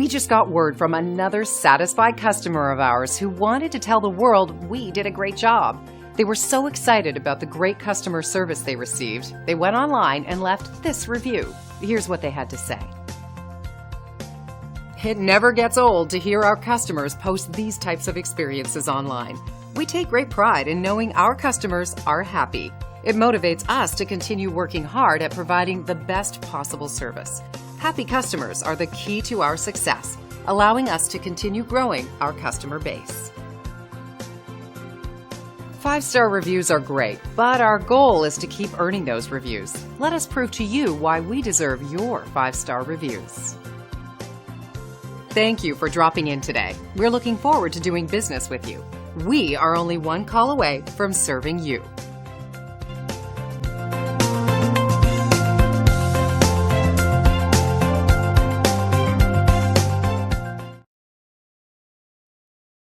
We just got word from another satisfied customer of ours who wanted to tell the world we did a great job. They were so excited about the great customer service they received, they went online and left this review. Here's what they had to say. It never gets old to hear our customers post these types of experiences online. We take great pride in knowing our customers are happy. It motivates us to continue working hard at providing the best possible service. Happy customers are the key to our success, allowing us to continue growing our customer base. 5-star reviews are great, but our goal is to keep earning those reviews. Let us prove to you why we deserve your 5-star reviews. Thank you for dropping in today. We're looking forward to doing business with you. We are only one call away from serving you.